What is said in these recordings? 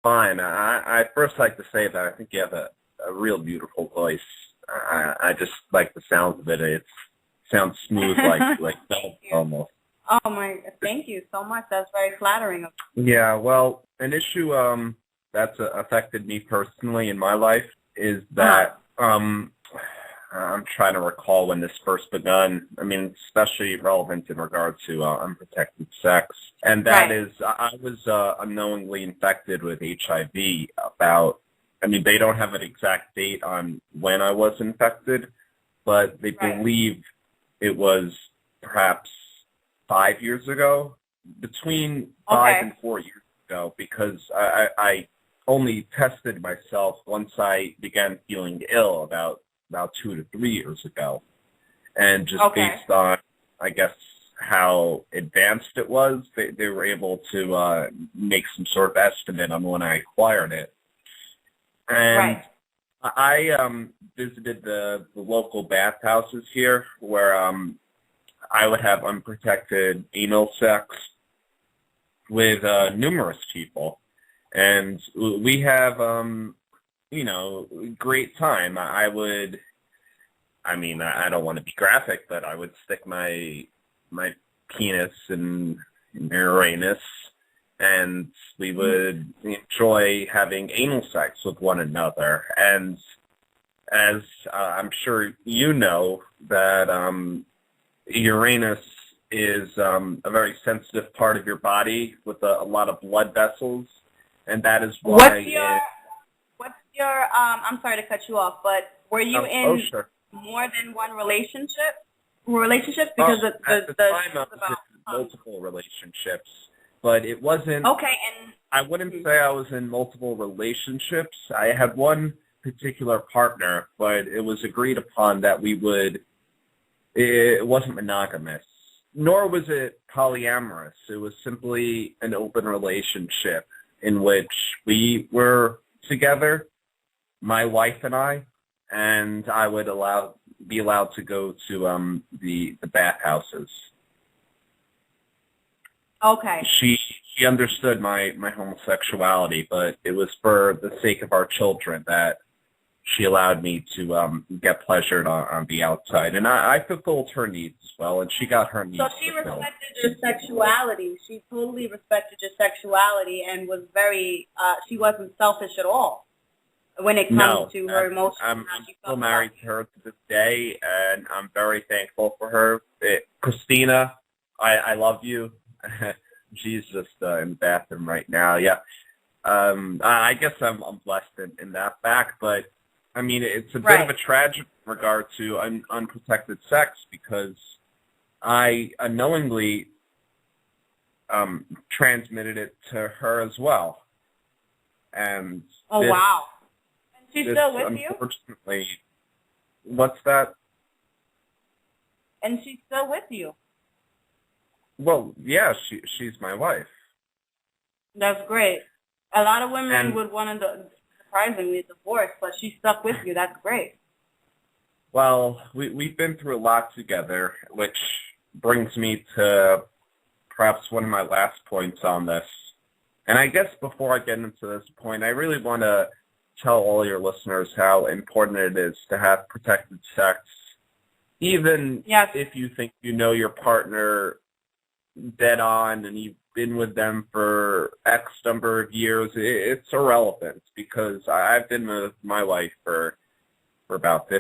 fine. I first like to say that I think you have a real beautiful voice. I just like the sound of it. It sounds smooth, like velvet almost. Oh my! Thank you so much. That's very flattering of you. Yeah. Well, an issue that's affected me personally in my life is that I'm trying to recall when this first begun. I mean, especially relevant in regard to unprotected sex. And that is, I was unknowingly infected with HIV about, I mean, they don't have an exact date on when I was infected, but they believe it was perhaps 5 years ago, between 5 and 4 years ago, because I only tested myself once I began feeling ill about 2 to 3 years ago. And just based on, I guess, how advanced it was, they were able to make some sort of estimate on when I acquired it. And I visited the local bathhouses here where I would have unprotected anal sex with numerous people. And we have, you know, great time. I don't want to be graphic, but I would stick my penis in Uranus, and we would enjoy having anal sex with one another. And as I'm sure you know, that Uranus is a very sensitive part of your body with a lot of blood vessels, and that is why. What's your I'm sorry to cut you off, but were you in more than one relationship? Because at the time I was in multiple relationships, but it wasn't. And I wouldn't say I was in multiple relationships. I had one particular partner, but it was agreed upon that we would. It wasn't monogamous, nor was it polyamorous. It was simply an open relationship in which we were together, my wife and I would be allowed to go to the bathhouses. She understood my homosexuality, but it was for the sake of our children that she allowed me to get pleasured on the outside, and I fulfilled her needs as well, and she got her needs fulfilled. So she respected your sexuality. She totally respected your sexuality and was very. She wasn't selfish at all when it comes to her emotions. I'm still married to her to this day, and I'm very thankful for her. Christina, I love you. She's just in the bathroom right now. Yeah, I guess I'm blessed in that fact, but. I mean, it's a bit of a tragic regard to unprotected sex because I unknowingly transmitted it to her as well. And And she's still with you? Unfortunately, what's that? And she's still with you? Well, yeah, she's my wife. That's great. A lot of women would want to. Surprisingly, divorced, but she stuck with you. That's great. Well, we've been through a lot together, which brings me to perhaps one of my last points on this. And I guess before I get into this point, I really want to tell all your listeners how important it is to have protected sex, even if you think you know your partner dead on and you've been with them for X number of years. It's irrelevant because I've been with my wife for about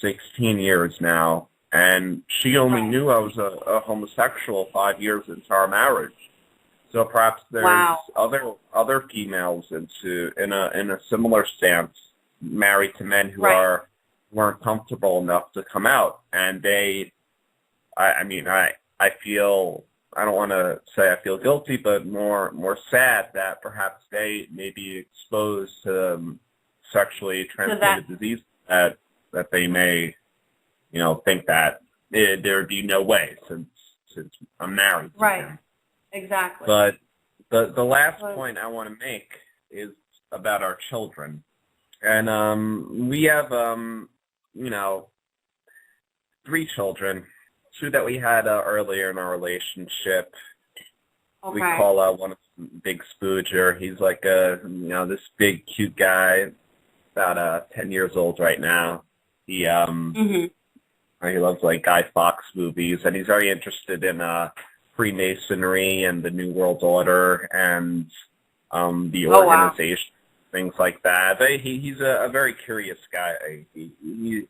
16 years now, and she only knew I was a homosexual 5 years into our marriage. So perhaps there's other females in a similar stance, married to men who weren't comfortable enough to come out, and I feel. I don't want to say I feel guilty, but more sad that perhaps they may be exposed to sexually transmitted disease that they may, think that there would be no way since I'm married to him. Exactly. But the last point I want to make is about our children, and we have 3 children. 2 that we had earlier in our relationship. We call one of big spooger. He's like this big, cute guy, about 10 years old right now. He he loves like Guy Fawkes movies, and he's very interested in Freemasonry and the New World Order and the organization, things like that. But he's a very curious guy. You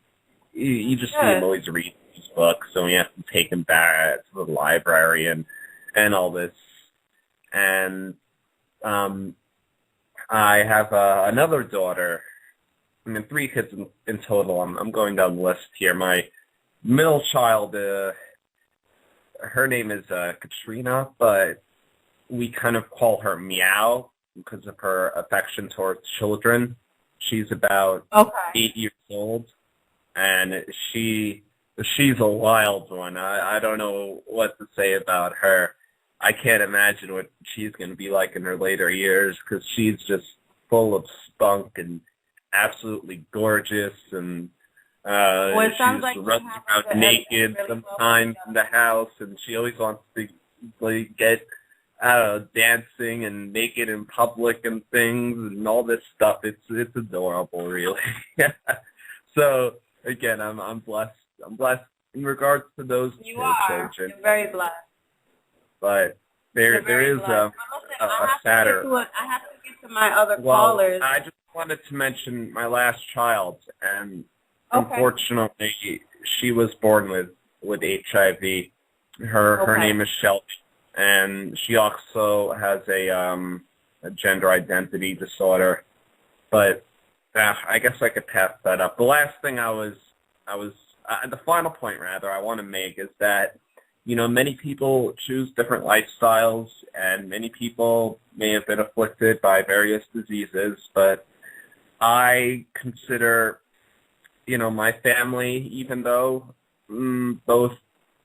just see him always read these books, so we have to take him back to the library and all this. And I have another daughter. I mean, 3 kids in total. I'm going down the list here. My middle child, her name is Katrina, but we kind of call her Meow because of her affection towards children. She's about 8 years old, and she's a wild one. I don't know what to say about her. I can't imagine what she's going to be like in her later years because she's just full of spunk and absolutely gorgeous, and she's running around naked sometimes in the house, and she always wants to like, get dancing and naked in public and things and all this stuff. It's adorable, really. So again, I'm blessed. I'm blessed in regards to those two children. You're very blessed. But there is a sadder. I have to get to my other callers. I just wanted to mention my last child, and unfortunately, she was born with HIV. Her name is Shelby, and she also has a gender identity disorder. But I guess I could pass that up. The last thing the final point rather I want to make is that, many people choose different lifestyles, and many people may have been afflicted by various diseases, but I consider, my family, even though both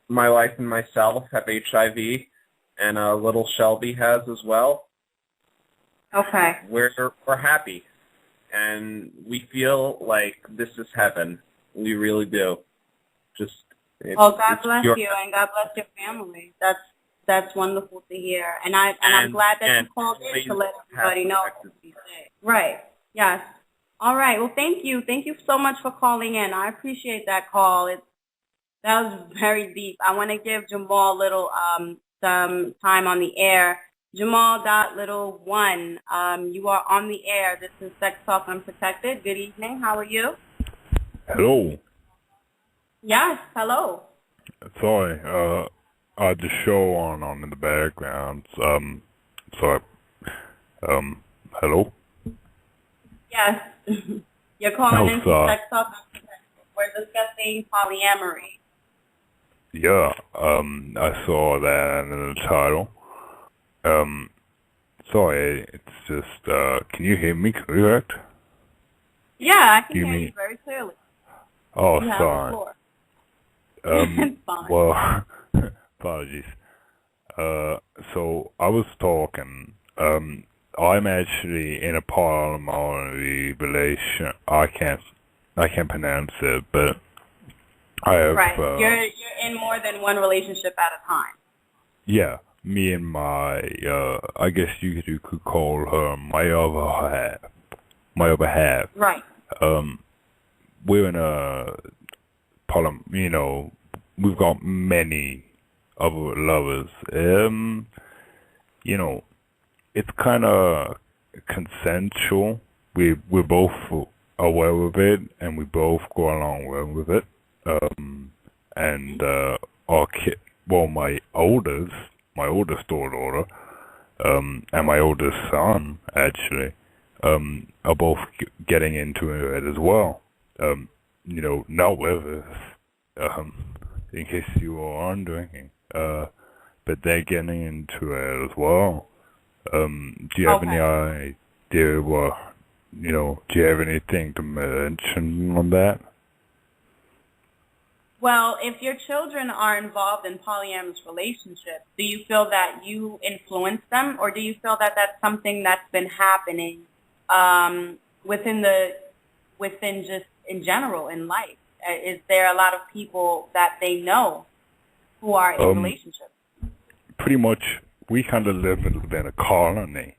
my wife and myself have HIV, and little Shelby has as well. Okay. We're happy, and we feel like this is heaven. We really do. God bless you, and God bless your family. That's wonderful to hear, and I'm glad that you called in to let everybody know. Right. Yes. All right. Well, thank you. Thank you so much for calling in. I appreciate that call. That was very deep. I want to give Jamal some time on the air. Jamal.little1, you are on the air. This is Sex Talk Unprotected. Good evening. How are you? Hello. Yes. Hello. Sorry. I had the show on in the background. Sorry. Hello. Yes. You're calling in from Sex Talk Unprotected. We're discussing polyamory. Yeah, I saw that in the title. Sorry, it's just, can you hear me correct? Yeah, I can hear you very clearly. Oh, you sorry. It's fine. Well, apologies. So I was talking, I'm actually in a polyamory relation. I can't pronounce it, but I have. Right. You're in more than one relationship at a time. Yeah, me and my. I guess you could call her my other half. My other half. Right. We're in a we've got many other lovers. It's kind of consensual. We're both aware of it, and we both go along well with it. And our kid, well, my oldest daughter, and my oldest son actually, are both getting into it as well. Not with us, in case you are wondering, but they're getting into it as well. Do you have any idea what, do you have anything to mention on that? Well, if your children are involved in polyamorous relationships, do you feel that you influence them, or do you feel that that's something that's been happening within just in general in life? Is there a lot of people that they know who are in relationships? Pretty much we kind of live in a colony,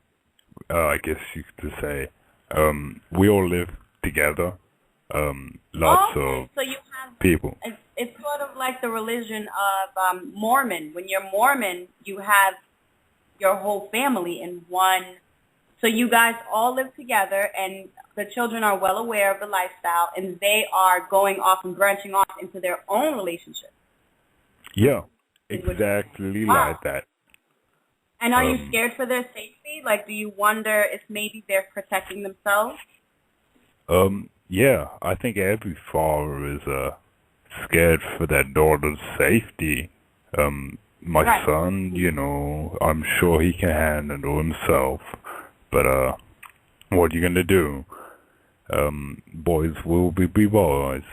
I guess you could say. We all live together. Lots of so you have people. It's sort of like the religion of Mormon. When you're Mormon, you have your whole family in one. So you guys all live together, and the children are well aware of the lifestyle, and they are going off and branching off into their own relationship. Yeah, exactly like that. And are you scared for their safety? Like, do you wonder if maybe they're protecting themselves? Yeah, I think every father is scared for their daughter's safety. My son, you know, I'm sure he can handle himself, but what are you gonna do? Boys will be boys.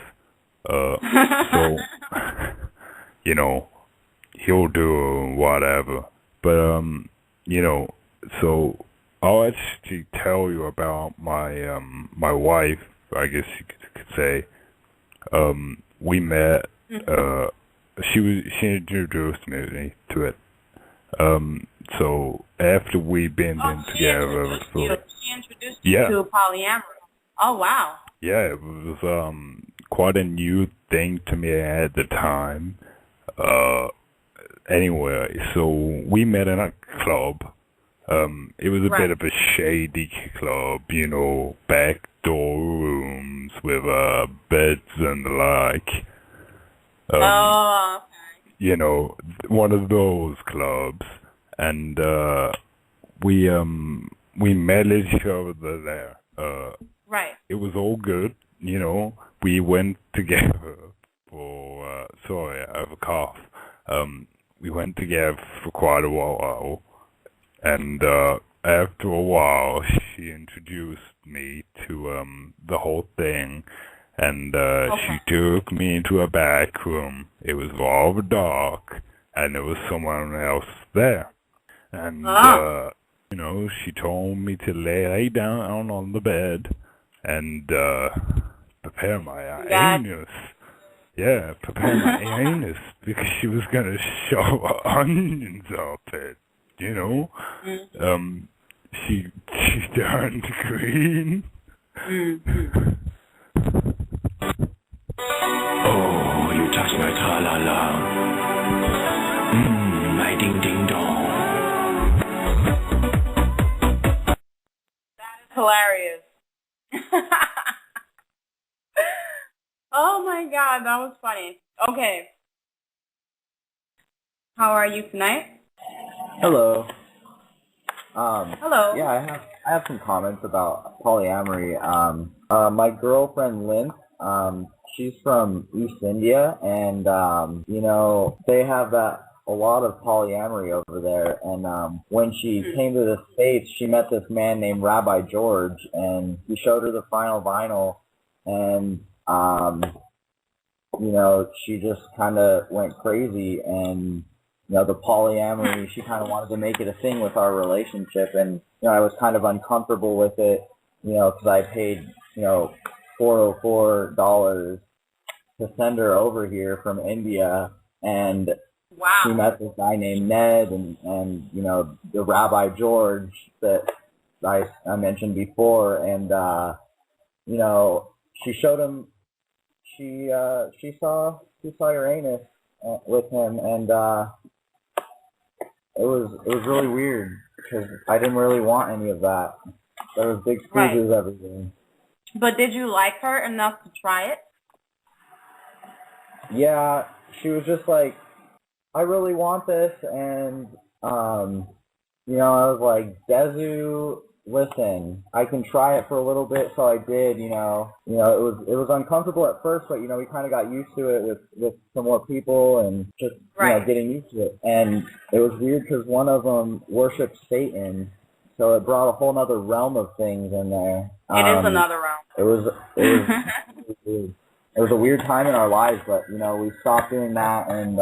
So, you know, he'll do whatever. But you know, so I'll actually tell you about my my wife, I guess you could say. We met. She introduced me to it. So after we've been together, she introduced you to polyamory. Oh wow. Yeah, it was quite a new thing to me at the time. Anyway, so we met in a club. It was a bit of a shady club, you know, backdoor rooms with beds and the like. Okay. You know, one of those clubs, and we met each other there. It was all good, you know. We went together for sorry, I have a cough. We went together for quite a while, and after a while, she introduced me to the whole thing, and she took me into a back room. It was all dark, and there was someone else there, and you know, she told me to lay down on the bed and prepare my anus. Yeah, prepare my anus, because she was gonna show onions up it, you know? She turned green. Oh, you touch my tra-la-la. My ding-ding-dong. That is hilarious. Oh my God, that was funny. Okay. How are you tonight? Hello. Hello. Yeah, I have some comments about polyamory. My girlfriend Lynn, she's from East India, and you know, they have a lot of polyamory over there. And when she came to the States, she met this man named Rabbi George, and he showed her the final vinyl, and you know, she just kind of went crazy, and you know, the polyamory, she kind of wanted to make it a thing with our relationship, and you know, I was kind of uncomfortable with it, you know, because I paid, you know, $404 to send her over here from India, and she met this guy named Ned, and you know, the Rabbi George that I mentioned before, and you know, she showed him, she saw Uranus with him, and it was really weird, because I didn't really want any of that. There was big squeezes everywhere. But did you like her enough to try it? Yeah, she was just like, I really want this, and you know, I was like, Dezu, listen, I can try it for a little bit, so I did, you know, it was uncomfortable at first, but you know, we kind of got used to it with some more people, and just you know, getting used to it. And it was weird because one of them worshipped Satan, so it brought a whole other realm of things in there. It is another realm. It was weird. It was a weird time in our lives, but you know, we stopped doing that, and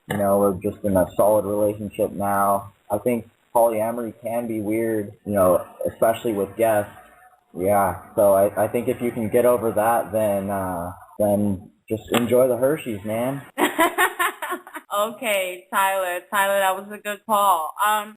you know, we're just in a solid relationship now. I think polyamory can be weird, you know, especially with guests. Yeah, so I think if you can get over that, then just enjoy the Hershey's, man. Okay, Tyler, that was a good call.